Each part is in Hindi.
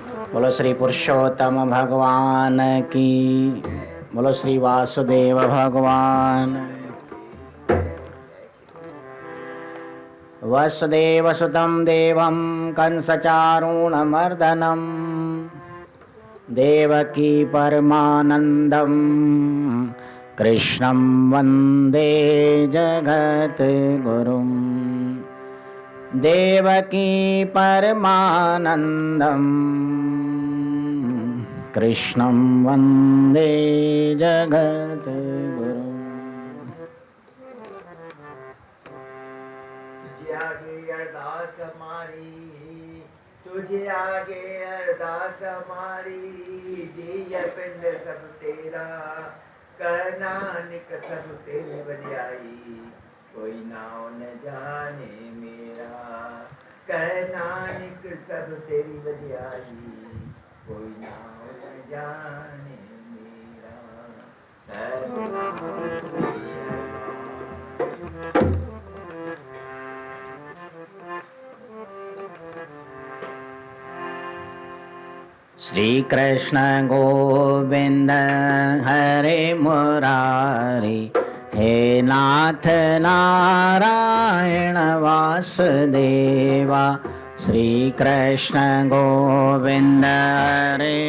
बोलो श्री पुरुषोत्तम भगवान की। बोलो श्री वासुदेव भगवान। वसुदेवसुतं देवं कंसचारूणमर्दनं देवकी परमानन्दं कृष्णं वन्दे जगद्गुरुं। देवकी परमानन्दं कृष्णं वन्दे जगद्गुरुं। तुझे आगे अरदास हमारी, दिया पिंड सब तेरा, करना निक सब तेरी बलियाई, कोई नाव न जाने मेरा, कहना निक सब तेरी बलियाई, कोई नाव न जाने मेरा। श्री कृष्ण गोविंद हरे मुरारी, हे नाथ नारायण वासुदेवा। श्री कृष्ण गोविंद हरे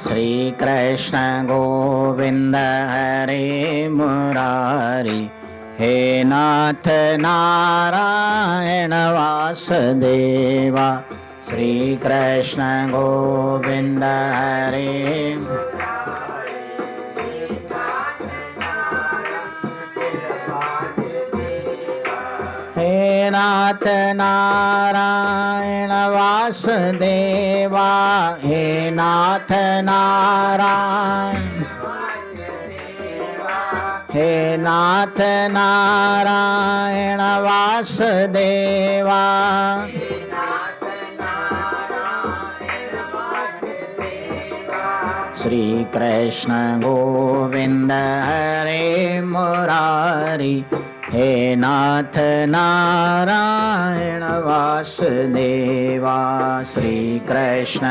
श्री कृष्ण गोविंद हरे मुरारी, हे नाथ नारायण वासुदेवा। श्री कृष्ण गोविंद हरे हे नाथ नारायण वासुदेवा। हे नाथ नारायण हे नाथ नारायण वासुदेवा। श्री कृष्ण गोविंद हरे मुरारी, हे नाथ नारायण वासुदेवा। श्री कृष्ण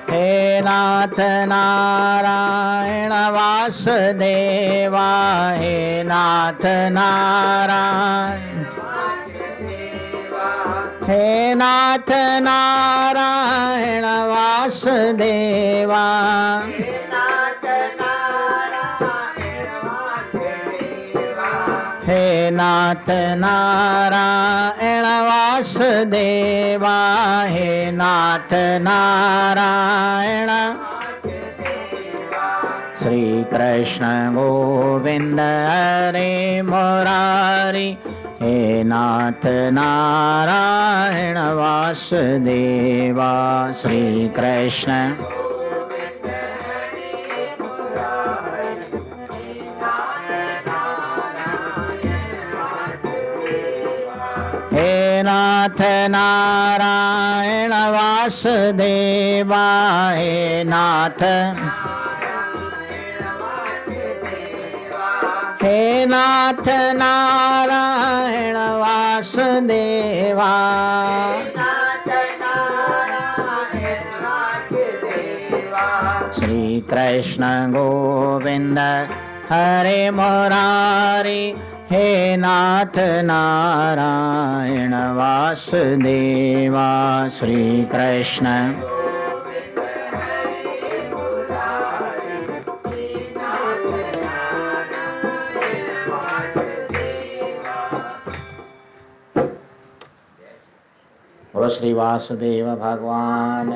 हे नाथ नारायण वासुदेवा। हे नाथ नारायण हे नाथ नारायण वासुदेवा। हे नाथ नारायण वासुदेवा। हे नाथ नारायण श्री कृष्ण गोविंद हरे मुरारी, हे नाथ नारायण वासुदेवा। श्री कृष्ण हे नाथ नारायण वासुदेवा। हे नाथ हे नाथ नारायण वासुदेवा। श्री कृष्ण गोविंद हरे मुरारी, हे नाथ नारायण वासुदेवा। श्री कृष्ण बोलो श्री वासुदेव भगवान।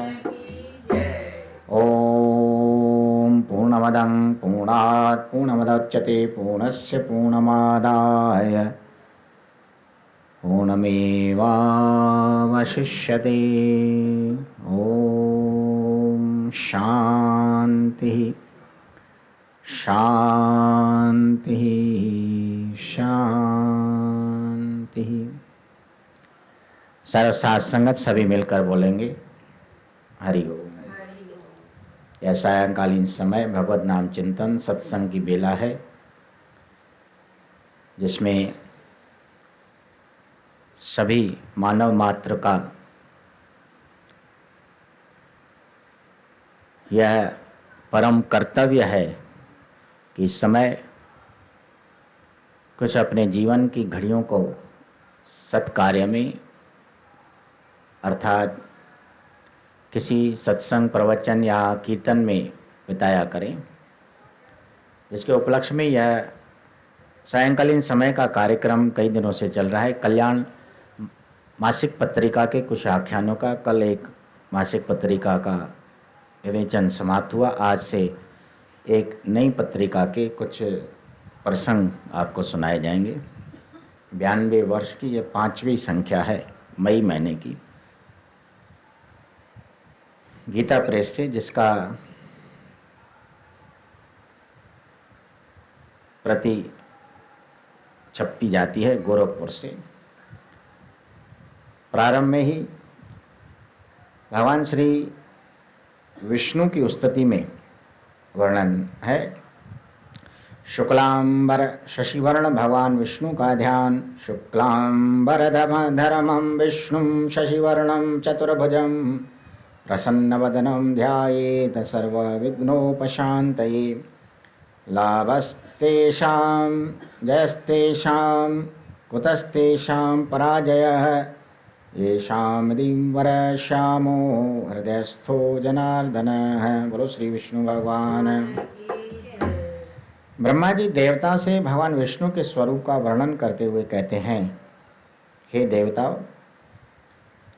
ओम पूर्णमदं पूर्णात् पूर्णमुदच्यते पूर्णस्य पूर्णमादाय पूर्णमेवावशिष्यते। ओम शांति शांति शांति। सर्वसाथ संगत सभी मिलकर बोलेंगे। हरि ओम। यह सायंकालीन समय भगवत नाम चिंतन सत्संग की बेला है, जिसमें सभी मानव मात्र का यह परम कर्तव्य है कि इस समय कुछ अपने जीवन की घड़ियों को सत्कार्य में, अर्थात किसी सत्संग प्रवचन या कीर्तन में बिताया करें, जिसके उपलक्ष्य में यह सायंकालीन समय का कार्यक्रम कई दिनों से चल रहा है। कल्याण मासिक पत्रिका के कुछ आख्यानों का कल एक मासिक पत्रिका का विवेचन समाप्त हुआ। आज से एक नई पत्रिका के कुछ प्रसंग आपको सुनाए जाएंगे। 92 वर्ष की यह 5वीं संख्या है मई महीने की, गीता प्रेस से, जिसका प्रति छपी जाती है गोरखपुर से। प्रारंभ में ही भगवान श्री विष्णु की स्तुति में वर्णन है। शुक्लांबर शशिवर्ण भगवान विष्णु का ध्यान। शुक्लांबरधरमं विष्णुं शशिवर्णं चतुर्भुजं प्रसन्नवदनं ध्यायेत सर्वविघ्नोपशान्तये। लाभस्तेषां जयस्तेषां कुतस्तेषां पराजयः येषां दीवरश्यामो हृदयस्थो जनार्दनः। बोलो श्री विष्णु भगवान। ब्रह्मा जी देवता से भगवान विष्णु के स्वरूप का वर्णन करते हुए कहते हैं, हे देवताओं,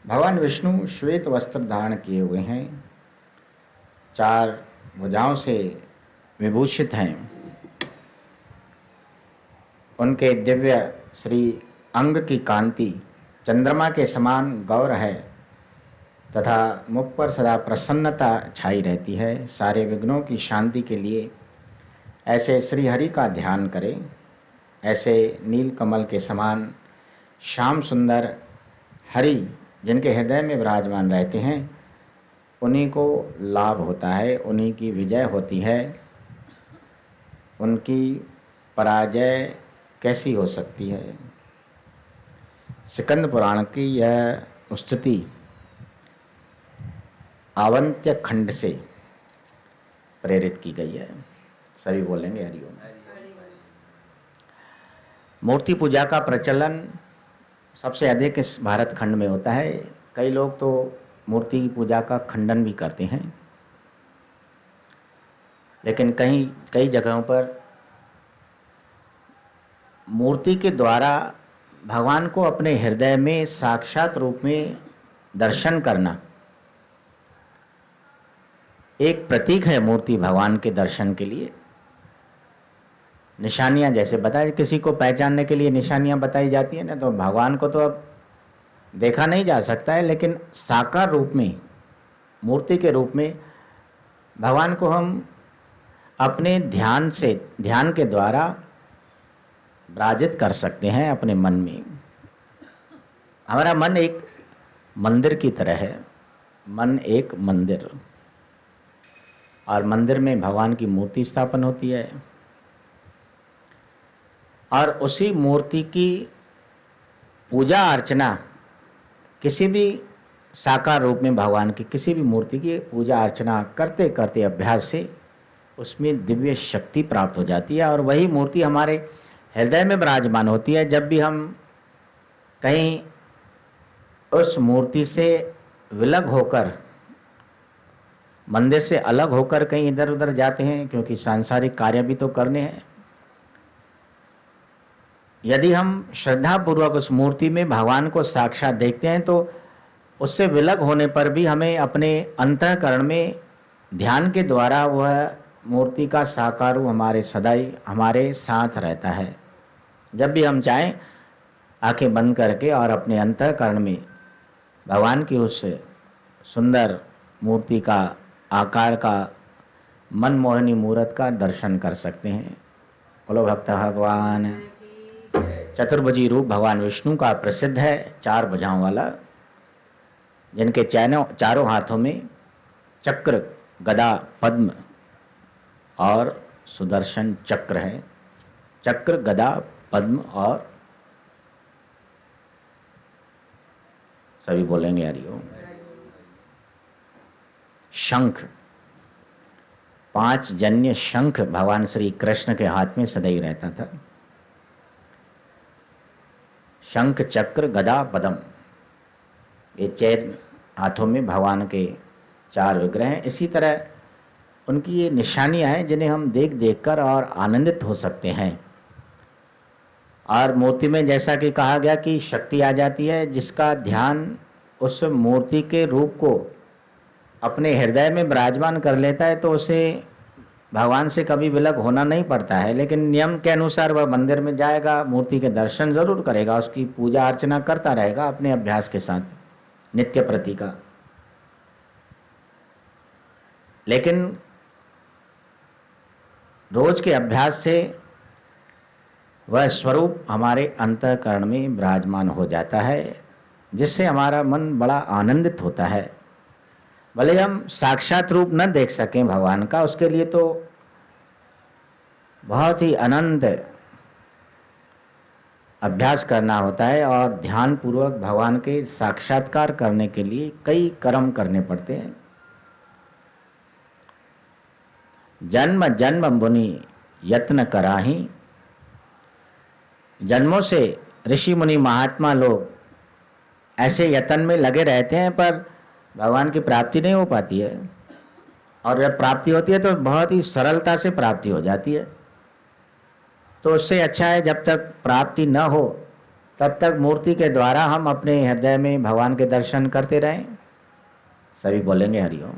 भगवान विष्णु श्वेत वस्त्र धारण किए हुए हैं, 4 भुजाओं से विभूषित हैं। उनके दिव्य श्री अंग की कांति चंद्रमा के समान गौर है तथा मुख पर सदा प्रसन्नता छाई रहती है। सारे विघ्नों की शांति के लिए ऐसे श्री हरि का ध्यान करें। ऐसे नील कमल के समान श्याम सुंदर हरि जिनके हृदय में विराजमान रहते हैं, उन्हीं को लाभ होता है, उन्हीं की विजय होती है। उनकी पराजय कैसी हो सकती है। स्कंद पुराण की यह स्तुति आवंत्य खंड से प्रेरित की गई है। सभी बोलेंगे हरिओम। मूर्ति पूजा का प्रचलन सबसे अधिक इस भारत खंड में होता है। कई लोग तो मूर्ति पूजा का खंडन भी करते हैं, लेकिन कई जगहों पर मूर्ति के द्वारा भगवान को अपने हृदय में साक्षात रूप में दर्शन करना एक प्रतीक है। मूर्ति भगवान के दर्शन के लिए निशानियां जैसे बताए, किसी को पहचानने के लिए निशानियां बताई जाती है ना, तो भगवान को तो अब देखा नहीं जा सकता है, लेकिन साकार रूप में, मूर्ति के रूप में भगवान को हम अपने ध्यान के द्वारा विराजित कर सकते हैं अपने मन में। हमारा मन एक मंदिर की तरह है। मन एक मंदिर, और मंदिर में भगवान की मूर्ति स्थापन होती है, और उसी मूर्ति की पूजा अर्चना किसी भी साकार रूप में भगवान की किसी भी मूर्ति की पूजा अर्चना करते करते अभ्यास से उसमें दिव्य शक्ति प्राप्त हो जाती है, और वही मूर्ति हमारे हृदय में विराजमान होती है। जब भी हम कहीं उस मूर्ति से विलग होकर, मंदिर से अलग होकर कहीं इधर उधर जाते हैं, क्योंकि सांसारिक कार्य भी तो करने हैं, यदि हम श्रद्धापूर्वक उस मूर्ति में भगवान को साक्षात देखते हैं, तो उससे विलग होने पर भी हमें अपने अंतःकरण में ध्यान के द्वारा वह मूर्ति का साकार रूप हमारे साथ रहता है। जब भी हम चाहें आंखें बंद करके और अपने अंतःकरण में भगवान की उस सुंदर मूर्ति का आकार का मनमोहनी मूर्त का दर्शन कर सकते हैं। बोलो भक्त भगवान। चतुर्भुजी रूप भगवान विष्णु का प्रसिद्ध है, 4 भुजाओं वाला, जिनके चारों हाथों में चक्र, गदा, पद्म और सुदर्शन चक्र है। चक्र, गदा, पद्म और सभी बोलेंगे हरिओम। शंख, 5 जन्य शंख भगवान श्री कृष्ण के हाथ में सदैव रहता था। शंख, चक्र, गदा, पद्म, ये 4 हाथों में भगवान के 4 विग्रह हैं। इसी तरह उनकी ये निशानियां हैं जिन्हें हम देख देख कर और आनंदित हो सकते हैं। और मूर्ति में जैसा कि कहा गया कि शक्ति आ जाती है, जिसका ध्यान उस मूर्ति के रूप को अपने हृदय में विराजमान कर लेता है तो उसे भगवान से कभी विलग होना नहीं पड़ता है। लेकिन नियम के अनुसार वह मंदिर में जाएगा, मूर्ति के दर्शन जरूर करेगा, उसकी पूजा अर्चना करता रहेगा अपने अभ्यास के साथ, नित्य प्रति का। लेकिन रोज के अभ्यास से वह स्वरूप हमारे अंतःकरण में विराजमान हो जाता है, जिससे हमारा मन बड़ा आनंदित होता है। भले हम साक्षात रूप न देख सकें भगवान का, उसके लिए तो बहुत ही अनंत अभ्यास करना होता है और ध्यान पूर्वक भगवान के साक्षात्कार करने के लिए कई कर्म करने पड़ते हैं। जन्म जन्म मुनि यत्न कराही, जन्मों से ऋषि मुनि महात्मा लोग ऐसे यत्न में लगे रहते हैं पर भगवान की प्राप्ति नहीं हो पाती है। और जब प्राप्ति होती है तो बहुत ही सरलता से प्राप्ति हो जाती है। तो उससे अच्छा है जब तक प्राप्ति न हो तब तक मूर्ति के द्वारा हम अपने हृदय में भगवान के दर्शन करते रहें। सभी बोलेंगे हरिओम।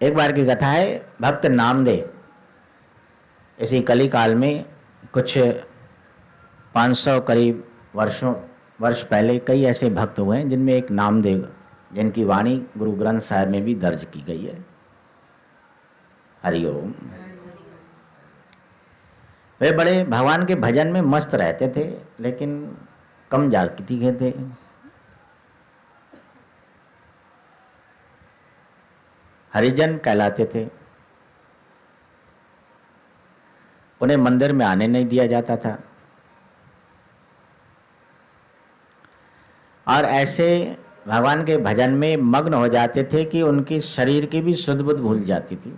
एक बार की कथा है, भक्त नामदेव इसी कली काल में कुछ 500 करीब वर्ष पहले कई ऐसे भक्त हुए हैं जिनमें एक नामदेव, जिनकी वाणी गुरु ग्रंथ साहिब में भी दर्ज की गई है। हरिओम। वे बड़े भगवान के भजन में मस्त रहते थे लेकिन कम जागृति के थे। हरिजन कहलाते थे। उन्हें मंदिर में आने नहीं दिया जाता था और ऐसे भगवान के भजन में मग्न हो जाते थे कि उनकी शरीर की भी सुध बुध भूल जाती थी।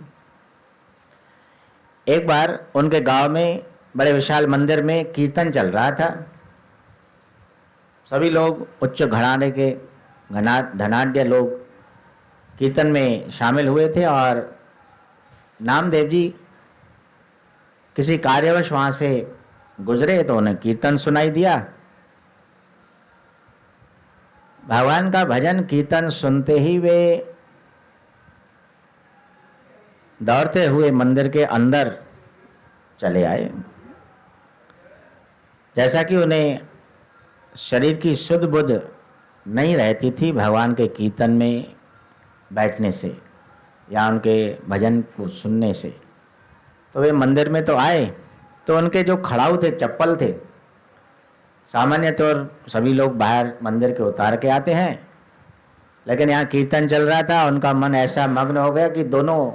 एक बार उनके गांव में बड़े विशाल मंदिर में कीर्तन चल रहा था। सभी लोग उच्च घराने के धनाढ्य लोग कीर्तन में शामिल हुए थे और नामदेव जी किसी कार्यवश वहाँ से गुजरे तो उन्हें कीर्तन सुनाई दिया। भगवान का भजन कीर्तन सुनते ही वे दौड़ते हुए मंदिर के अंदर चले आए। जैसा कि उन्हें शरीर की सुध बुध नहीं रहती थी भगवान के कीर्तन में बैठने से या उनके भजन को सुनने से, तो वे मंदिर में तो आए तो उनके जो खड़ाऊ थे, चप्पल थे, सामान्य तौर सभी लोग बाहर मंदिर के उतार के आते हैं, लेकिन यहाँ कीर्तन चल रहा था। उनका मन ऐसा मग्न हो गया कि दोनों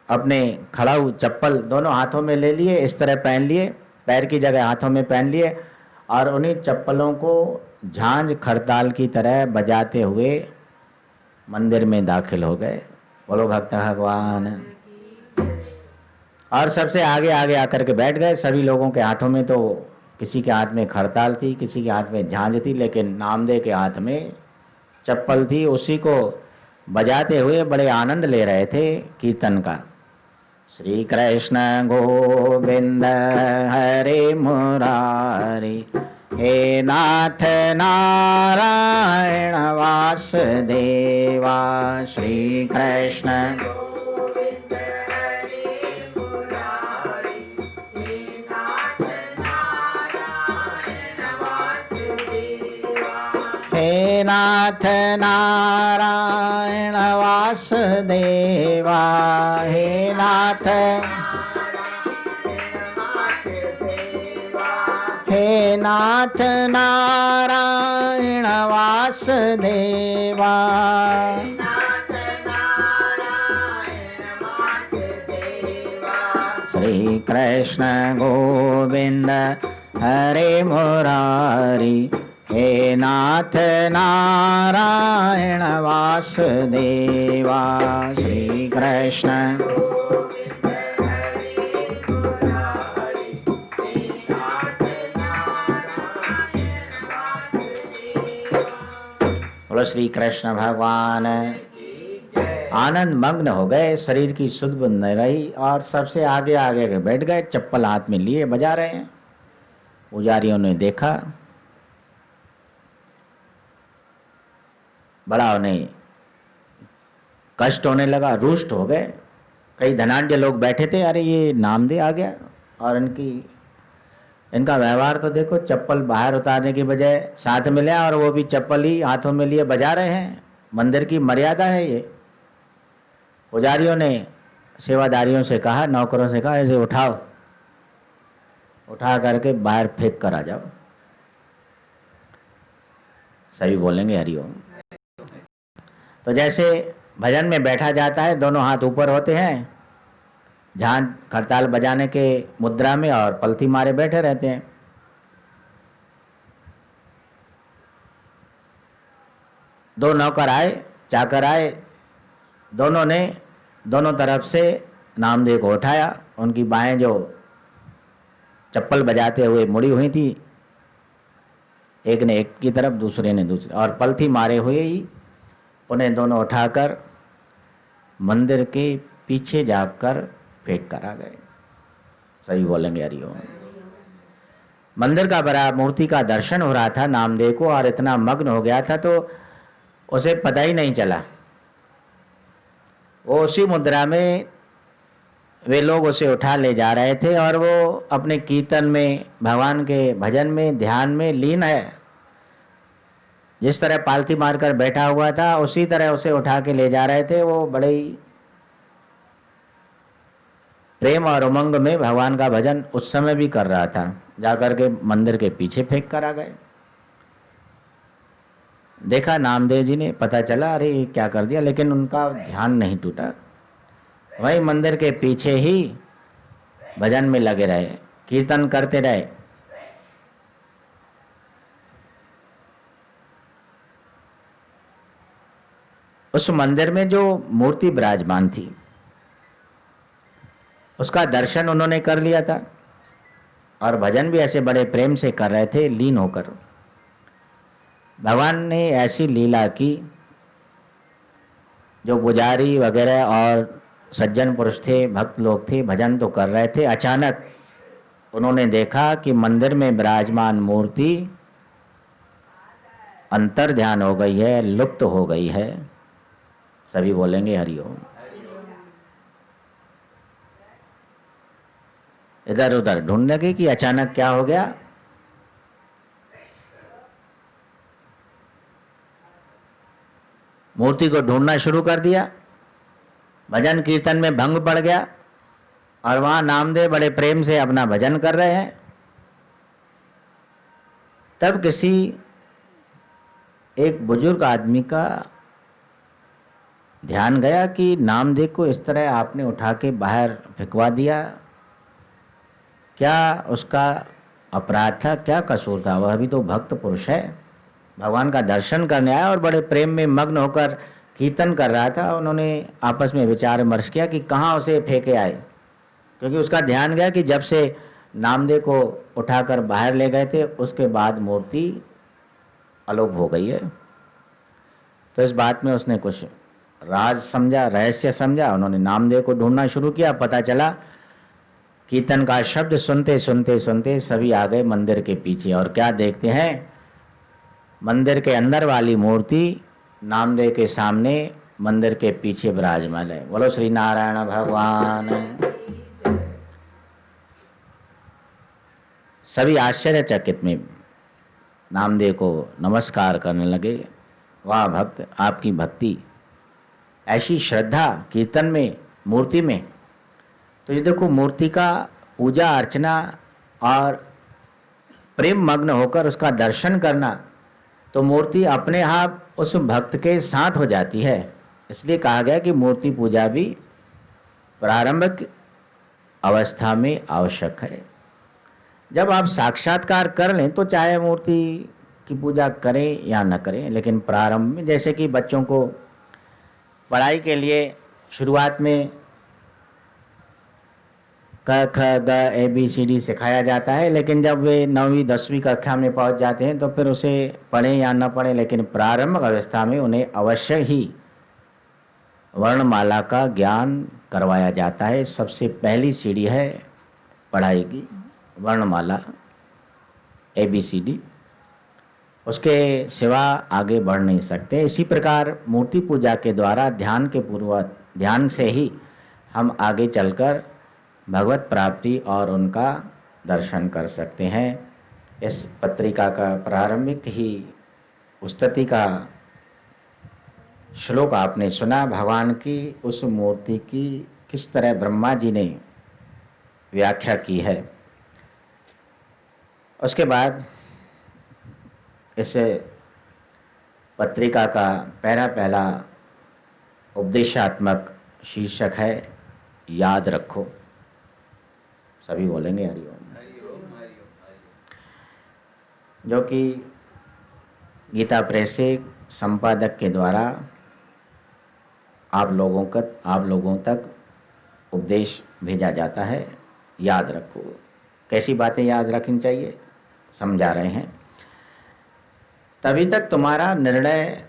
अपने खड़ाऊ चप्पल दोनों हाथों में ले लिए, इस तरह पहन लिए, पैर की जगह हाथों में पहन लिए और उन्हीं चप्पलों को झांझ खड़ताल की तरह बजाते हुए मंदिर में दाखिल हो गए। बोलो भक्त भगवान। और सबसे आगे आगे आकर के बैठ गए। सभी लोगों के हाथों में तो किसी के हाथ में खड़ताल थी, किसी के हाथ में झांझ थी, लेकिन नामदेव के हाथ में चप्पल थी। उसी को बजाते हुए बड़े आनंद ले रहे थे कीर्तन का। श्री कृष्ण गोविंद हरे मुरारी, हे नाथ नारायण वासुदेवा। श्री कृष्ण हे नाथ नारायण वासुदेवा। हे नाथ हे नाथ नारायण वासुदेवा। वासुदेवा। श्री कृष्ण गोविंद हरे मुरारी, हे नाथ नारायण वासुदेवा। श्री कृष्ण बोलो श्री कृष्ण भगवान। आनंद मग्न हो गए, शरीर की सुध बुध नहीं रही और सबसे आगे आगे के बैठ गए, चप्पल हाथ में लिए बजा रहे हैं। पुजारियों ने देखा, बड़ा उन्हें कष्ट होने लगा, रुष्ट हो गए। कई धनाढ्य लोग बैठे थे, अरे ये नामदेव आ गया, और इनका व्यवहार तो देखो, चप्पल बाहर उतारने की बजाय साथ में लिया और वो भी चप्पल ही हाथों में लिए बजा रहे हैं। मंदिर की मर्यादा है ये। पुजारियों ने सेवादारियों से कहा, नौकरों से कहा, इसे उठाओ, उठा करके बाहर फेंक कर आ जाओ। सभी बोलेंगे हरिओम। तो जैसे भजन में बैठा जाता है, दोनों हाथ ऊपर होते हैं, झांझ खड़ताल बजाने के मुद्रा में, और पलथी मारे बैठे रहते हैं। दो नौकर आए, चाकर आए, दोनों ने दोनों तरफ से नामदेव को उठाया। उनकी बाहें जो चप्पल बजाते हुए मुड़ी हुई थी, एक ने एक की तरफ, दूसरे ने दूसरे, और पलथी मारे हुए ही उन्हें दोनों उठाकर मंदिर के पीछे जाकर फेंक कर आ गए। सही बोलेंगे हरिओम। मंदिर का बड़ा मूर्ति का दर्शन हो रहा था नामदेव को, और इतना मग्न हो गया था तो उसे पता ही नहीं चला। वो उसी मुद्रा में वे लोग उसे उठा ले जा रहे थे, और वो अपने कीर्तन में, भगवान के भजन में, ध्यान में लीन है। जिस तरह पालथी मारकर बैठा हुआ था, उसी तरह उसे उठा के ले जा रहे थे। वो बड़े ही प्रेम और उमंग में भगवान का भजन उस समय भी कर रहा था। जाकर के मंदिर के पीछे फेंक कर आ गए। देखा नामदेव जी ने, पता चला अरे ये क्या कर दिया, लेकिन उनका ध्यान नहीं टूटा। वही मंदिर के पीछे ही भजन में लगे रहे, कीर्तन करते रहे। उस मंदिर में जो मूर्ति विराजमान थी, उसका दर्शन उन्होंने कर लिया था, और भजन भी ऐसे बड़े प्रेम से कर रहे थे, लीन होकर। भगवान ने ऐसी लीला की, जो पुजारी वगैरह और सज्जन पुरुष थे, भक्त लोग थे, भजन तो कर रहे थे। अचानक उन्होंने देखा कि मंदिर में विराजमान मूर्ति अंतर ध्यान हो गई है, लुप्त हो गई है। सभी बोलेंगे हरिओम। इधर उधर ढूंढने लगे कि अचानक क्या हो गया। मूर्ति को ढूंढना शुरू कर दिया। भजन कीर्तन में भंग पड़ गया, और वहां नामदेव बड़े प्रेम से अपना भजन कर रहे हैं। तब किसी एक बुजुर्ग आदमी का ध्यान गया कि नामदेव को इस तरह आपने उठा के बाहर फेंकवा दिया, क्या उसका अपराध था, क्या कसूर था? वह भी तो भक्त पुरुष है, भगवान का दर्शन करने आया और बड़े प्रेम में मग्न होकर कीर्तन कर रहा था। उन्होंने आपस में विचार विमर्श किया कि कहाँ उसे फेंके आए, क्योंकि उसका ध्यान गया कि जब से नामदेव को उठाकर बाहर ले गए थे, उसके बाद मूर्ति अलोप हो गई है। तो इस बात में उसने कुछ राज समझा, रहस्य समझा। उन्होंने नामदेव को ढूंढना शुरू किया। पता चला कीर्तन का शब्द सुनते सुनते सुनते सभी आ गए मंदिर के पीछे, और क्या देखते हैं, मंदिर के अंदर वाली मूर्ति नामदेव के सामने मंदिर के पीछे विराजमान है। बोलो श्री नारायण भगवान। सभी आश्चर्यचकित में नामदेव को नमस्कार करने लगे। वाह भक्त, आपकी भक्ति, ऐसी श्रद्धा कीर्तन में, मूर्ति में। तो ये देखो, मूर्ति का पूजा अर्चना और प्रेम मग्न होकर उसका दर्शन करना, तो मूर्ति अपने आप उस भक्त के साथ हो जाती है। इसलिए कहा गया कि मूर्ति पूजा भी प्रारंभिक अवस्था में आवश्यक है। जब आप साक्षात्कार कर लें तो चाहे मूर्ति की पूजा करें या न करें, लेकिन प्रारंभ में, जैसे कि बच्चों को पढ़ाई के लिए शुरुआत में क ख ग ए बी सी डी सिखाया जाता है, लेकिन जब वे 9वीं 10वीं कक्षा में पहुंच जाते हैं तो फिर उसे पढ़ें या न पढ़ें, लेकिन प्रारंभिक अवस्था में उन्हें अवश्य ही वर्णमाला का ज्ञान करवाया जाता है। सबसे पहली सीढ़ी है पढ़ाई की, वर्णमाला ABCD, उसके सिवा आगे बढ़ नहीं सकते। इसी प्रकार मूर्ति पूजा के द्वारा ध्यान से ही हम आगे चलकर भगवत प्राप्ति और उनका दर्शन कर सकते हैं। इस पत्रिका का प्रारंभिक ही स्तुति का श्लोक आपने सुना, भगवान की उस मूर्ति की किस तरह ब्रह्मा जी ने व्याख्या की है। उसके बाद इस पत्रिका का पहला उपदेशात्मक शीर्षक है याद रखो। सभी बोलेंगे हरिओम, जो कि गीता प्रेस से संपादक के द्वारा आप लोगों तक उपदेश भेजा जाता है। याद रखो, कैसी बातें याद रखनी चाहिए समझा रहे हैं। तभी तक तुम्हारा निर्णय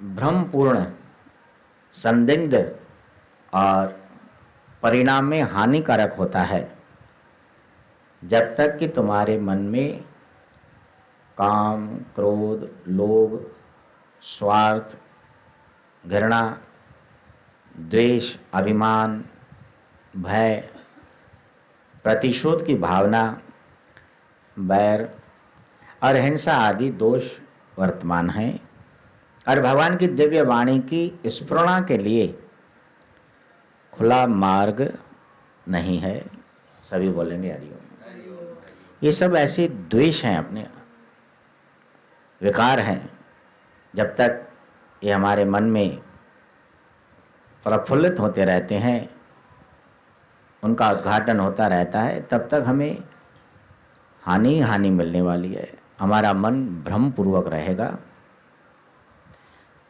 भ्रमपूर्ण, संदिग्ध और परिणाम में हानिकारक होता है, जब तक कि तुम्हारे मन में काम, क्रोध, लोभ, स्वार्थ, घृणा, द्वेष, अभिमान, भय, प्रतिशोध की भावना, बैर और हिंसा आदि दोष वर्तमान हैं और भगवान की दिव्य वाणी की स्फुरणा के लिए खुला मार्ग नहीं है। सभी बोलेंगे हरिओम। ये सब ऐसे द्वेष हैं, अपने विकार हैं। जब तक ये हमारे मन में प्रफुल्लित होते रहते हैं, उनका उद्घाटन होता रहता है, तब तक हमें हानि मिलने वाली है। हमारा मन भ्रमपूर्वक रहेगा।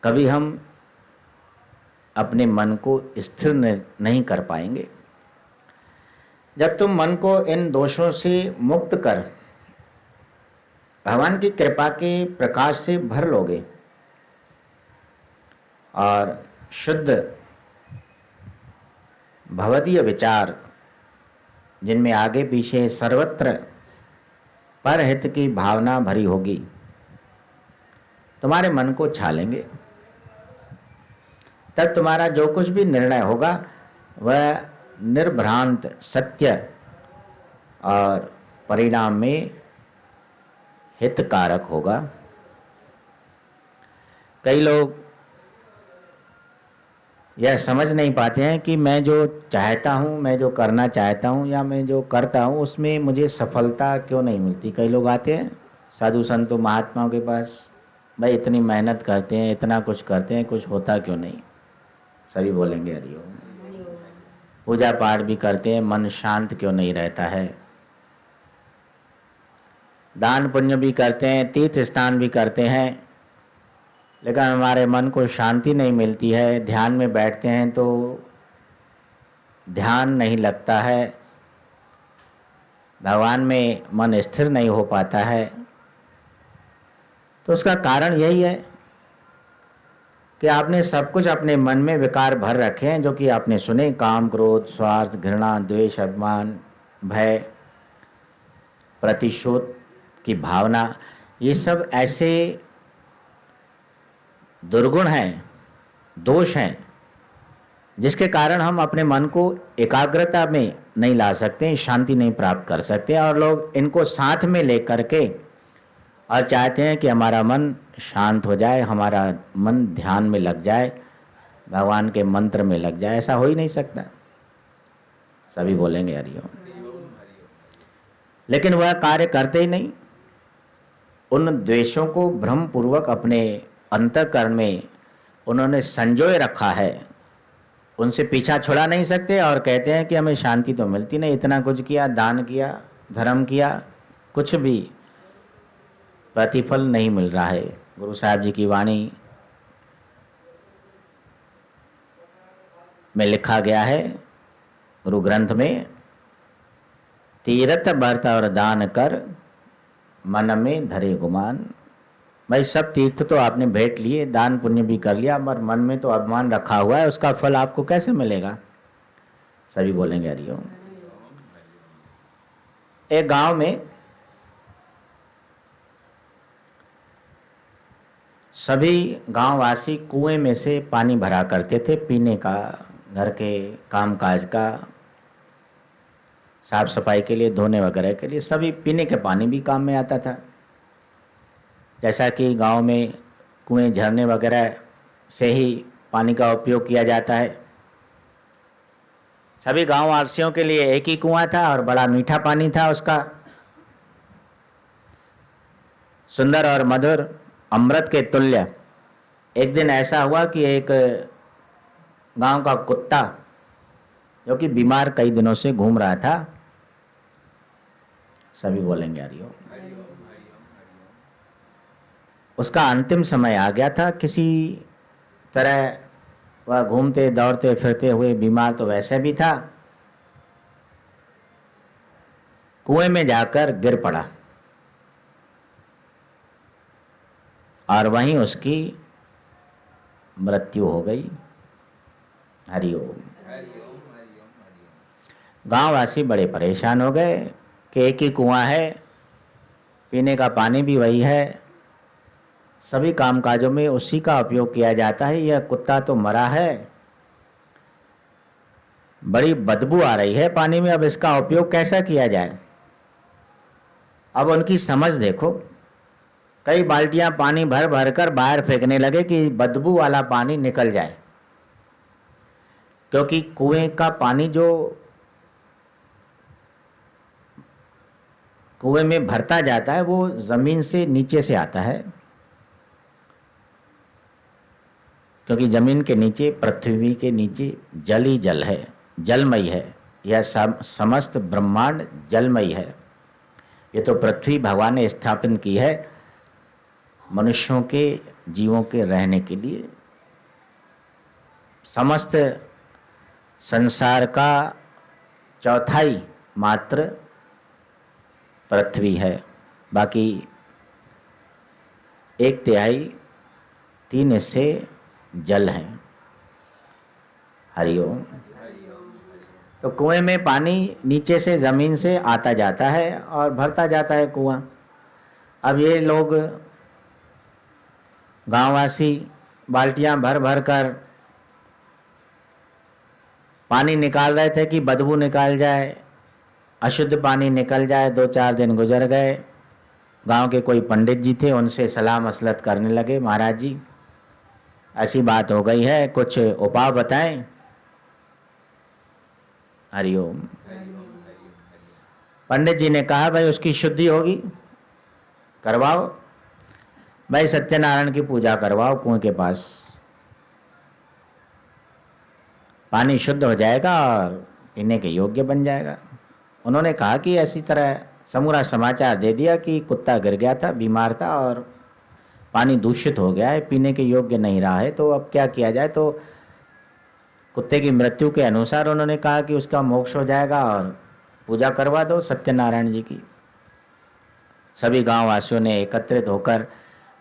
कभी हम अपने मन को स्थिर नहीं कर पाएंगे। जब तुम मन को इन दोषों से मुक्त कर भगवान की कृपा के प्रकाश से भर लोगे और शुद्ध भवदीय विचार, जिनमें आगे पीछे सर्वत्र परहित की भावना भरी होगी, तुम्हारे मन को छा लेंगे। तब तुम्हारा जो कुछ भी निर्णय होगा वह निर्भ्रांत, सत्य और परिणाम में हितकारक होगा। कई लोग यह समझ नहीं पाते हैं कि मैं जो चाहता हूँ, मैं जो करना चाहता हूँ या मैं जो करता हूँ, उसमें मुझे सफलता क्यों नहीं मिलती। कई लोग आते हैं साधु संतों महात्माओं के पास, भाई इतनी मेहनत करते हैं, इतना कुछ करते हैं, कुछ होता क्यों नहीं। सभी बोलेंगे हरिओम। पूजा पाठ भी करते हैं, मन शांत क्यों नहीं रहता है। दान पुण्य भी करते हैं, तीर्थ स्नान भी करते हैं, लेकिन हमारे मन को शांति नहीं मिलती है। ध्यान में बैठते हैं तो ध्यान नहीं लगता है, भगवान में मन स्थिर नहीं हो पाता है। तो उसका कारण यही है कि आपने सब कुछ अपने मन में विकार भर रखे हैं, जो कि आपने सुने, काम, क्रोध, स्वार्थ, घृणा, द्वेष, अभिमान, भय, प्रतिशोध की भावना। ये सब ऐसे दुर्गुण हैं, दोष हैं, जिसके कारण हम अपने मन को एकाग्रता में नहीं ला सकते, शांति नहीं प्राप्त कर सकते। और लोग इनको साथ में लेकर के और चाहते हैं कि हमारा मन शांत हो जाए, हमारा मन ध्यान में लग जाए, भगवान के मंत्र में लग जाए। ऐसा हो ही नहीं सकता। सभी बोलेंगे हरिओम। लेकिन वह कार्य करते ही नहीं। उन द्वेषों को भ्रम पूर्वक अपने अंतःकरण में उन्होंने संजोए रखा है, उनसे पीछा छुड़ा नहीं सकते और कहते हैं कि हमें शांति तो मिलती नहीं, इतना कुछ किया, दान किया, धर्म किया, कुछ भी प्रतिफल नहीं मिल रहा है। गुरु साहब जी की वाणी में लिखा गया है, गुरु ग्रंथ में, तीरथ व्रत और दान कर मन में धरे गुमान। भाई सब तीर्थ तो आपने भेंट लिए, दान पुण्य भी कर लिया, पर मन में तो अभिमान रखा हुआ है, उसका फल आपको कैसे मिलेगा? सभी बोलेंगे हरिओम। एक गांव में सभी गांववासी कुएं में से पानी भरा करते थे, पीने का, घर के कामकाज का, साफ सफाई के लिए, धोने वगैरह के लिए, सभी पीने के पानी भी काम में आता था। जैसा कि गांव में कुएं, झरने वगैरह से ही पानी का उपयोग किया जाता है। सभी गांववासियों के लिए एक ही कुआं था और बड़ा मीठा पानी था उसका, सुंदर और मधुर, अमृत के तुल्य। एक दिन ऐसा हुआ कि एक गांव का कुत्ता, जो कि बीमार कई दिनों से घूम रहा था, सभी बोलेंगे हरिओम, उसका अंतिम समय आ गया था। किसी तरह वह घूमते दौड़ते फिरते हुए, बीमार तो वैसे भी था, कुएं में जाकर गिर पड़ा और वहीं उसकी मृत्यु हो गई। हरिओम। गांववासी बड़े परेशान हो गए कि एक ही कुआं है, पीने का पानी भी वही है, सभी कामकाजों में उसी का उपयोग किया जाता है, यह कुत्ता तो मरा है, बड़ी बदबू आ रही है पानी में, अब इसका उपयोग कैसा किया जाए? अब उनकी समझ देखो, कई बाल्टियां पानी भर भर कर बाहर फेंकने लगे कि बदबू वाला पानी निकल जाए, क्योंकि कुएं का पानी जो कुएं में भरता जाता है वो जमीन से नीचे से आता है, क्योंकि जमीन के नीचे, पृथ्वी के नीचे जल ही जल है, जलमयी है, यह समस्त ब्रह्मांड जलमयी है। ये तो पृथ्वी भगवान ने स्थापित की है मनुष्यों के, जीवों के रहने के लिए। समस्त संसार का चौथाई मात्र पृथ्वी है, बाकी 1/3, 3 हिस्से जल हैं। हरिओम। तो कुएं में पानी नीचे से, जमीन से आता जाता है और भरता जाता है कुआं। अब ये लोग गांववासी बाल्टियां भर भर कर पानी निकाल रहे थे कि बदबू निकाल जाए, अशुद्ध पानी निकल जाए। 2-4 दिन गुजर गए। गांव के कोई पंडित जी थे, उनसे सलाह मसलत करने लगे, महाराज जी ऐसी बात हो गई है, कुछ उपाय बताएं। हरिओम। पंडित जी ने कहा, भाई उसकी शुद्धि होगी, करवाओ, भाई सत्यनारायण की पूजा करवाओ कुएं के पास, पानी शुद्ध हो जाएगा और पीने के योग्य बन जाएगा। उन्होंने कहा कि ऐसी तरह समूरा समाचार दे दिया कि कुत्ता गिर गया था, बीमार था और पानी दूषित हो गया है, पीने के योग्य नहीं रहा है, तो अब क्या किया जाए। तो कुत्ते की मृत्यु के अनुसार उन्होंने कहा कि उसका मोक्ष हो जाएगा और पूजा करवा दो सत्यनारायण जी की। सभी गांववासियों ने एकत्रित होकर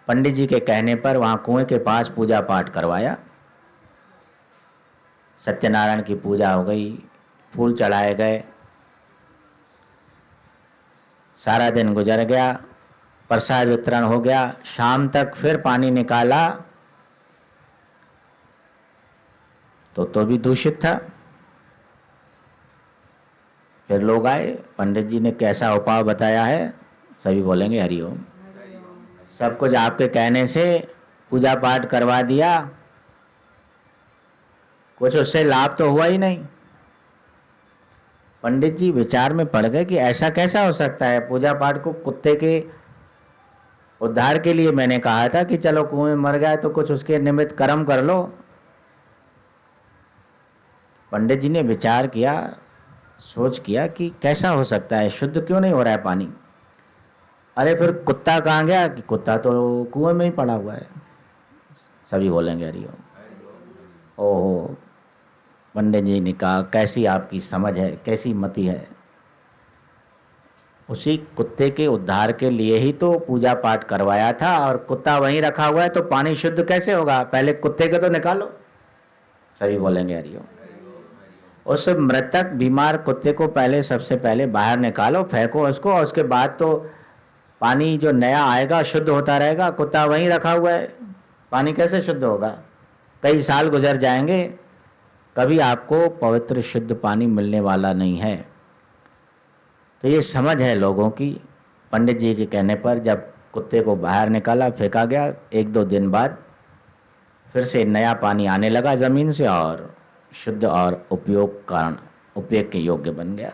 पंडित जी के कहने पर वहाँ कुएं के पास पूजा पाठ करवाया। सत्यनारायण की पूजा हो गई, फूल चढ़ाए गए, सारा दिन गुजर गया, प्रसाद वितरण हो गया। शाम तक फिर पानी निकाला तो भी दूषित था। फिर लोग आए, पंडित जी ने कैसा उपाय बताया है, सभी बोलेंगे हरिओम। सब कुछ आपके कहने से पूजा पाठ करवा दिया, कुछ उससे लाभ तो हुआ ही नहीं। पंडित जी विचार में पड़ गए कि ऐसा कैसा हो सकता है, पूजा पाठ को कुत्ते के उद्धार के लिए मैंने कहा था कि चलो कुएं में मर गया तो कुछ उसके निमित्त कर्म कर लो। पंडित जी ने विचार किया, सोच किया कि कैसा हो सकता है, शुद्ध क्यों नहीं हो रहा है पानी। अरे फिर कुत्ता कहाँ गया, कि कुत्ता तो कुएं में ही पड़ा हुआ है। सभी बोलेंगे हरिओम। ओहो, पंडित जी ने कहा कैसी आपकी समझ है, कैसी मति है। उसी कुत्ते के उद्धार के लिए ही तो पूजा पाठ करवाया था, और कुत्ता वहीं रखा हुआ है तो पानी शुद्ध कैसे होगा, पहले कुत्ते को तो निकालो। सभी बोलेंगे हरिओम। उस मृतक बीमार कुत्ते को पहले, सबसे पहले बाहर निकालो, फेंको उसको, और उसके बाद तो पानी जो नया आएगा शुद्ध होता रहेगा। कुत्ता वहीं रखा हुआ है, पानी कैसे शुद्ध होगा। कई साल गुजर जाएंगे, कभी आपको पवित्र शुद्ध पानी मिलने वाला नहीं है। तो ये समझ है लोगों की। पंडित जी के कहने पर जब कुत्ते को बाहर निकाला, फेंका गया, 1-2 दिन बाद फिर से नया पानी आने लगा ज़मीन से, और शुद्ध और उपयोग के योग्य बन गया।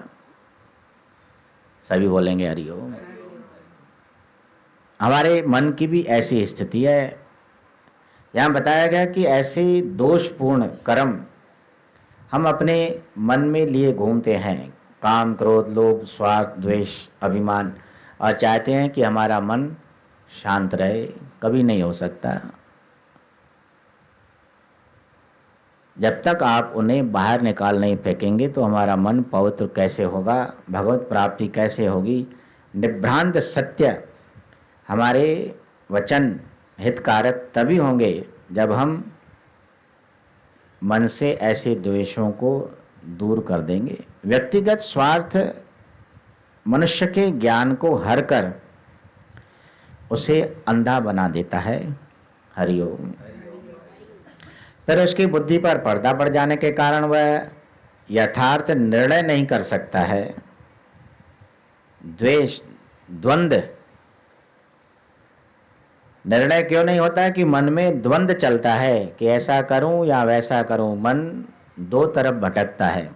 सभी बोलेंगे हरिओम। हमारे मन की भी ऐसी स्थिति है। यहाँ बताया गया कि ऐसे दोषपूर्ण कर्म हम अपने मन में लिए घूमते हैं, काम, क्रोध, लोभ, स्वार्थ, द्वेष, अभिमान, और चाहते हैं कि हमारा मन शांत रहे। कभी नहीं हो सकता। जब तक आप उन्हें बाहर निकाल नहीं फेंकेंगे तो हमारा मन पवित्र कैसे होगा, भगवत प्राप्ति कैसे होगी। निभ्रांत सत्य हमारे वचन हितकारक तभी होंगे जब हम मन से ऐसे द्वेषों को दूर कर देंगे। व्यक्तिगत स्वार्थ मनुष्य के ज्ञान को हर कर उसे अंधा बना देता है। हरिओम। फिर उसकी बुद्धि पर पर्दा पड़ जाने के कारण वह यथार्थ निर्णय नहीं कर सकता है। द्वेष, द्वंद्व, निर्णय क्यों नहीं होता है कि मन में द्वंद्व चलता है कि ऐसा करूं या वैसा करूं। मन दो तरफ भटकता है।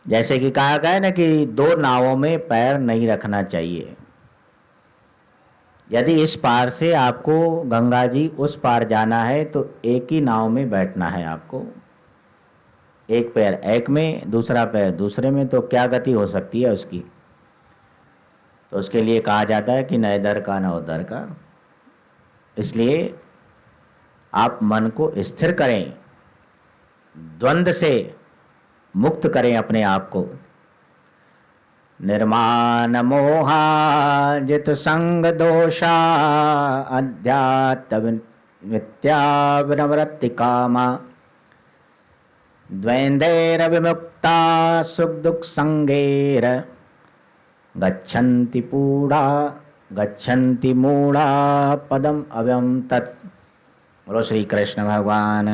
जैसे कि कहा गया है ना कि 2 नावों में पैर नहीं रखना चाहिए। यदि इस पार से आपको गंगा जी उस पार जाना है तो एक ही नाव में बैठना है आपको। एक पैर एक में, दूसरा पैर दूसरे में, तो क्या गति हो सकती है उसकी। तो उसके लिए कहा जाता है कि न इधर का न उधर का। इसलिए आप मन को स्थिर करें, द्वंद्व से मुक्त करें अपने आप को। निर्माण मोहा जित संग दोषा अध्यात्म विद्या विनवृत्ति कामा द्वैंदेर विमुक्ता सुख दुख संगेर गच्छन्ति मूढ़ा पदम अव्यम तत्। बोलो श्री कृष्ण भगवान।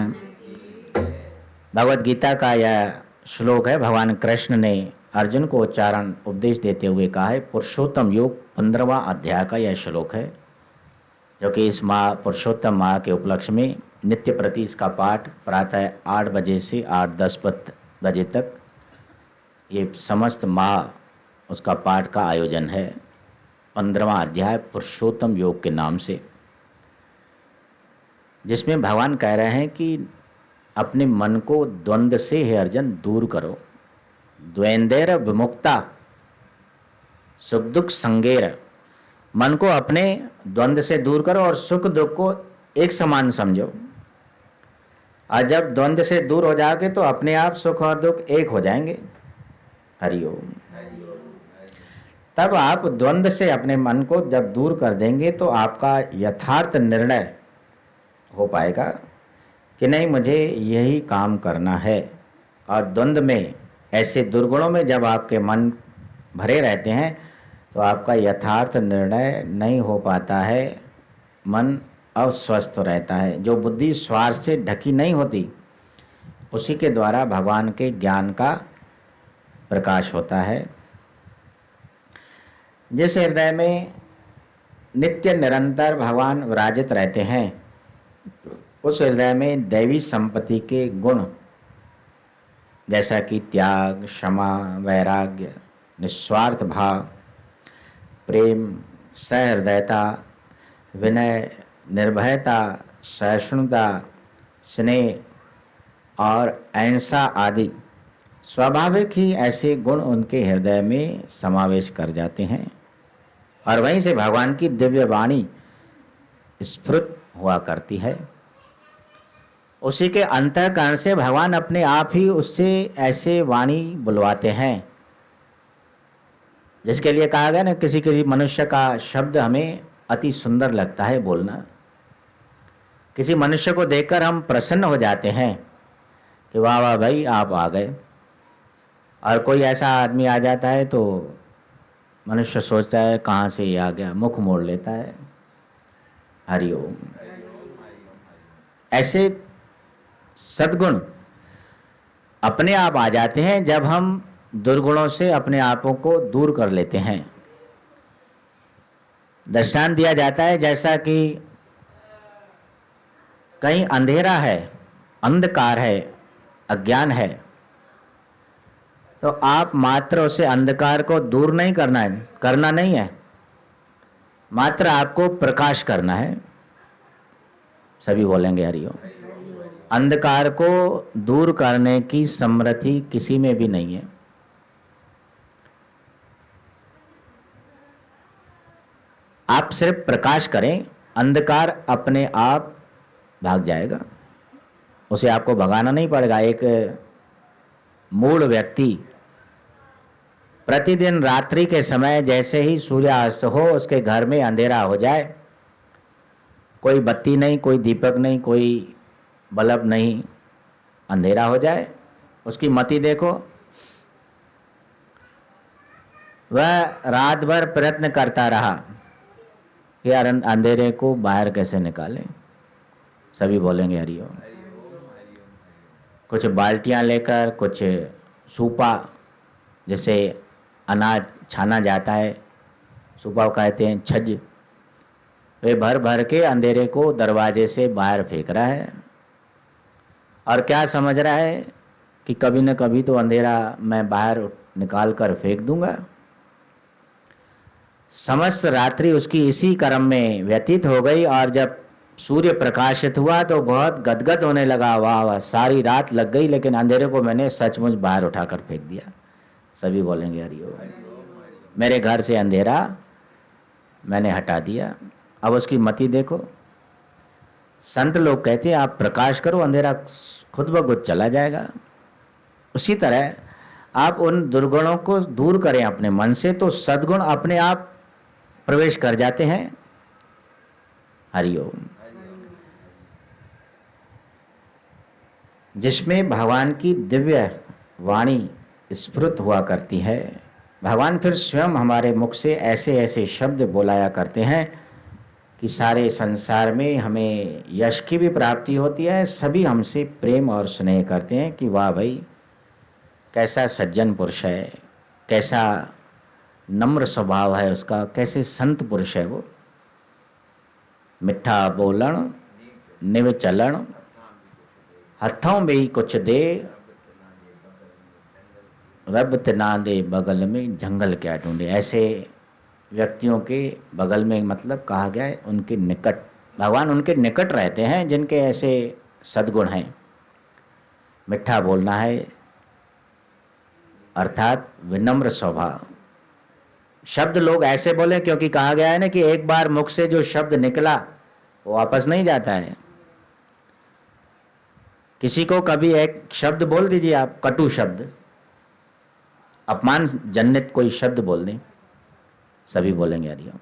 भगवद गीता का यह श्लोक है। भगवान कृष्ण ने अर्जुन को उच्चारण उपदेश देते हुए कहा है। पुरुषोत्तम योग 15वां अध्याय का यह श्लोक है, जो कि इस माह पुरुषोत्तम माह के उपलक्ष्य में नित्य प्रति इसका पाठ प्रातः 8 बजे से 8-10 बजे तक ये समस्त माह उसका पाठ का आयोजन है। 15वां अध्याय पुरुषोत्तम योग के नाम से, जिसमें भगवान कह रहे हैं कि अपने मन को द्वंद्व से हे अर्जुन दूर करो। द्वैंदेर विमुक्ता सुख दुख संगेर। मन को अपने द्वंद्व से दूर करो और सुख दुख को एक समान समझो। और जब द्वंद्व से दूर हो जाओगे तो अपने आप सुख और दुख एक हो जाएंगे। हरिओम। तब आप द्वंद्व से अपने मन को जब दूर कर देंगे तो आपका यथार्थ निर्णय हो पाएगा कि नहीं, मुझे यही काम करना है। और द्वंद्व में, ऐसे दुर्गुणों में जब आपके मन भरे रहते हैं तो आपका यथार्थ निर्णय नहीं हो पाता है। मन अस्वस्थ रहता है। जो बुद्धि स्वार्थ से ढकी नहीं होती, उसी के द्वारा भगवान के ज्ञान का प्रकाश होता है। जिस हृदय में नित्य निरंतर भगवान विराजित रहते हैं, उस हृदय में दैवी संपत्ति के गुण जैसा कि त्याग, क्षमा, वैराग्य, निस्वार्थ भाव, प्रेम, सहृदयता, विनय, निर्भयता, सहिष्णुता, स्नेह और अहिंसा आदि स्वाभाविक ही ऐसे गुण उनके हृदय में समावेश कर जाते हैं और वहीं से भगवान की दिव्य वाणी स्फुरित हुआ करती है। उसी के अंतःकरण से भगवान अपने आप ही उससे ऐसे वाणी बुलवाते हैं, जिसके लिए कहा गया ना, किसी किसी मनुष्य का शब्द हमें अति सुंदर लगता है बोलना। किसी मनुष्य को देखकर हम प्रसन्न हो जाते हैं कि वाह वाह भाई आप आ गए, और कोई ऐसा आदमी आ जाता है तो मनुष्य सोचता है कहाँ से ये आ गया, मुख मोड़ लेता है। हरिओम। ऐसे सद्गुण अपने आप आ जाते हैं जब हम दुर्गुणों से अपने आपों को दूर कर लेते हैं। दृष्टांत दिया जाता है जैसा कि कहीं अंधेरा है, अंधकार है, अज्ञान है, तो आप मात्र उसे अंधकार को दूर नहीं करना नहीं है, मात्र आपको प्रकाश करना है। सभी बोलेंगे हरिओम। अंधकार को दूर करने की समर्थि किसी में भी नहीं है। आप सिर्फ प्रकाश करें, अंधकार अपने आप भाग जाएगा, उसे आपको भगाना नहीं पड़ेगा। एक मूढ़ व्यक्ति प्रतिदिन रात्रि के समय जैसे ही सूर्यास्त हो, उसके घर में अंधेरा हो जाए, कोई बत्ती नहीं, कोई दीपक नहीं, कोई बल्ब नहीं, अंधेरा हो जाए, उसकी मति देखो, वह रात भर प्रयत्न करता रहा कि यार अंधेरे को बाहर कैसे निकालें। सभी बोलेंगे हरिओम। कुछ बाल्टियां लेकर, कुछ सूपा जिसे अनाज छाना जाता है, सूपा कहते हैं, छज, वे भर भर के अंधेरे को दरवाजे से बाहर फेंक रहा है और क्या समझ रहा है कि कभी न कभी तो अंधेरा मैं बाहर निकाल कर फेंक दूंगा। समस्त रात्रि उसकी इसी क्रम में व्यतीत हो गई और जब सूर्य प्रकाशित हुआ तो बहुत गदगद होने लगा। वाह वाह, सारी रात लग गई लेकिन अंधेरे को मैंने सचमुच बाहर उठाकर फेंक दिया। सभी बोलेंगे हरिओम। मेरे घर से अंधेरा मैंने हटा दिया। अब उसकी मति देखो। संत लोग कहते हैं आप प्रकाश करो, अंधेरा खुद ब खुद चला जाएगा। उसी तरह आप उन दुर्गुणों को दूर करें अपने मन से तो सद्गुण अपने आप प्रवेश कर जाते हैं। हरिओम। जिसमें भगवान की दिव्य वाणी स्फुरित हुआ करती है, भगवान फिर स्वयं हमारे मुख से ऐसे ऐसे शब्द बोलाया करते हैं कि सारे संसार में हमें यश की भी प्राप्ति होती है। सभी हमसे प्रेम और स्नेह करते हैं कि वाह भाई कैसा सज्जन पुरुष है, कैसा नम्र स्वभाव है उसका, कैसे संत पुरुष है वो। मिठा बोलन निव चलन हथों में ही कुछ दे, रब तना दे बगल में जंगल क्या ढूंढे। ऐसे व्यक्तियों के बगल में मतलब कहा गया है उनके निकट, भगवान उनके निकट रहते हैं जिनके ऐसे सद्गुण हैं। मिठा बोलना है अर्थात विनम्र स्वभाव। शब्द लोग ऐसे बोले क्योंकि कहा गया है ना कि एक बार मुख से जो शब्द निकला वो वापस नहीं जाता है। किसी को कभी एक शब्द बोल दीजिए आप, कटु शब्द, अपमान जनित कोई शब्द बोल दें, सभी बोलेंगे हरिओम।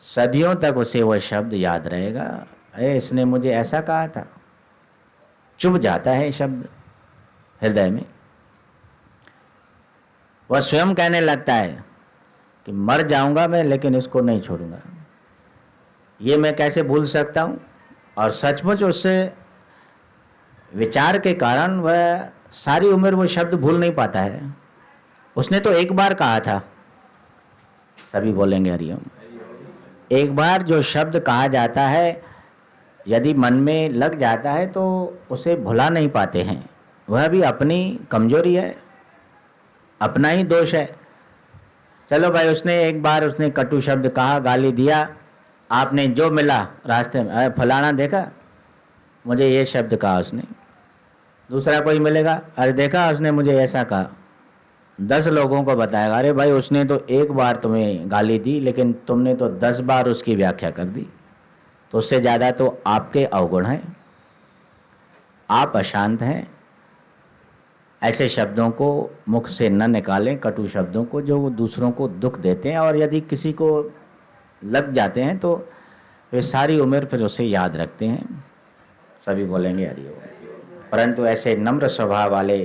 सदियों तक उसे वह शब्द याद रहेगा, अरे इसने मुझे ऐसा कहा था। चुभ जाता है शब्द हृदय में। वह स्वयं कहने लगता है कि मर जाऊंगा मैं लेकिन इसको नहीं छोड़ूंगा, ये मैं कैसे भूल सकता हूं। और सचमुच उससे विचार के कारण वह सारी उम्र वो शब्द भूल नहीं पाता है। उसने तो एक बार कहा था। सभी बोलेंगे हरिओम। एक बार जो शब्द कहा जाता है यदि मन में लग जाता है तो उसे भुला नहीं पाते हैं। वह भी अपनी कमजोरी है, अपना ही दोष है। चलो भाई, उसने एक बार उसने कटु शब्द कहा, गाली दिया, आपने जो मिला रास्ते में, अरे फलाना देखा, मुझे ये शब्द कहा उसने। दूसरा कोई मिलेगा, अरे देखा उसने मुझे ऐसा कहा। 10 लोगों को बताएगा, अरे भाई उसने तो एक बार तुम्हें गाली दी, लेकिन तुमने तो 10 बार उसकी व्याख्या कर दी, तो उससे ज़्यादा तो आपके अवगुण हैं, आप अशांत हैं। ऐसे शब्दों को मुख से न निकालें, कटु शब्दों को, जो वो दूसरों को दुख देते हैं, और यदि किसी को लग जाते हैं तो वे सारी उम्र फिर उसे याद रखते हैं। सभी बोलेंगे हरिओम। परंतु ऐसे नम्र स्वभाव वाले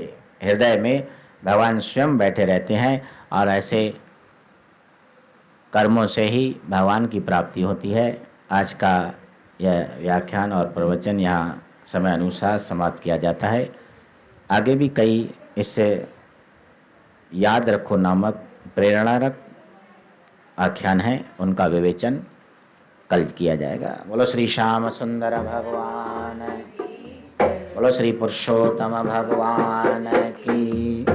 हृदय में भगवान स्वयं बैठे रहते हैं, और ऐसे कर्मों से ही भगवान की प्राप्ति होती है। आज का यह व्याख्यान और प्रवचन यहाँ समय अनुसार समाप्त किया जाता है। आगे भी कई इससे याद रखो नामक प्रेरणारक आख्यान हैं, उनका विवेचन कल किया जाएगा। बोलो श्री श्याम सुंदर भगवान, बोलो श्री पुरुषोत्तम भगवान की।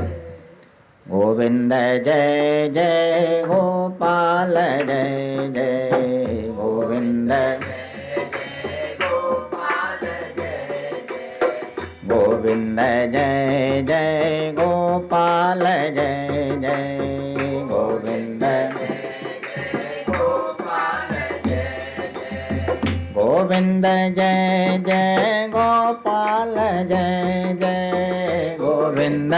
गोविंद जय जय गोपाल जय जय गोविंद, गोविंद जय जय गोपाल जय जय गोविंद, गोविंद जय जय गोपाल जय जय गोविंद,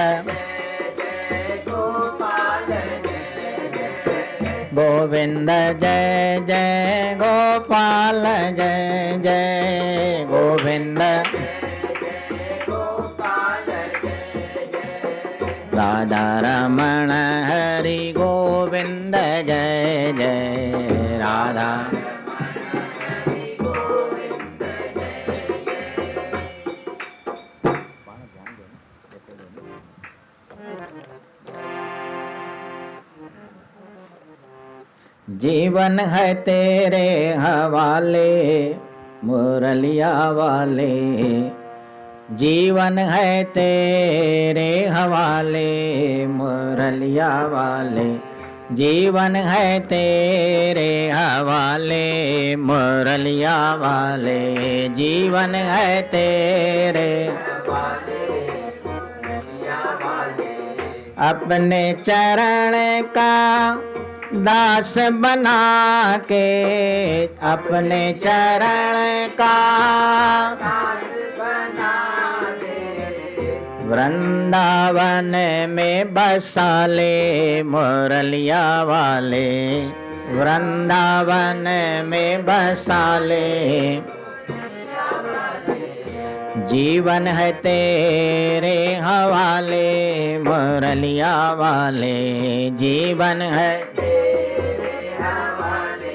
गोविंद जय जय गोपाल जय जय गोविंद, राधा रमण हरि गोविंद जय जय राधा। जीवन है तेरे हवाले मुरलिया वाले, जीवन है तेरे हवाले मुरलिया वाले, जीवन है तेरे हवाले मुरलिया वाले, जीवन है तेरे हवाले मुरलिया वाले। अपने चरण का दास बना के, अपने चरण का दास बना दे, वृंदावन में बसा ले मुरलिया वाले, वृंदावन में बसा ले। जीवन है तेरे हवाले मुरलिया वाले, जीवन है तेरे हवाले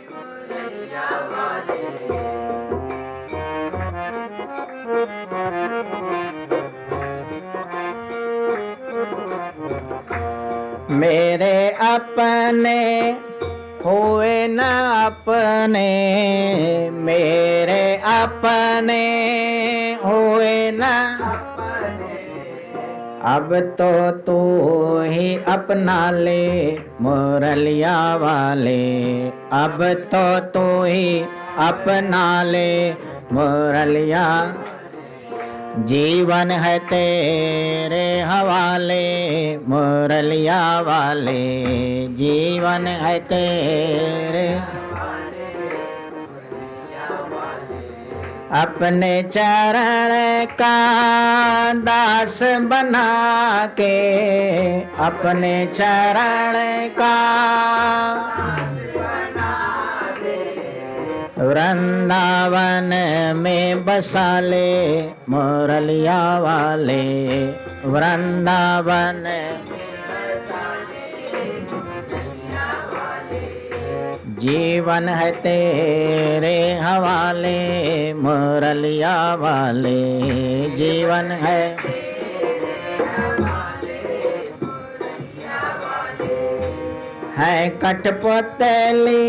मुरलिया वाले। मेरे अपने हुए न अपने, मेरे अपने हुए न अपने, अब तो तू ही अपना ले मुरलिया वाले, अब तो तू ही अपना ले मुरलिया। जीवन है तेरे हवाले मुरलिया वाले, जीवन है तेरे हवाले मुरलिया वाले। अपने चरण का दास बना के, अपने चरण का वृंदावन में बसा ले मुरलिया वाले, वृंदावन में बसा ले मुरलिया वाले। जीवन है तेरे हवाले मुरलिया वाले, जीवन है है कठपुतली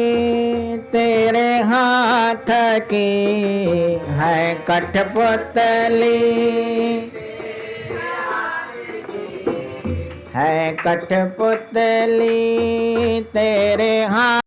तेरे हाथ की, है कठपुतली है कठपुतली तेरे हाथ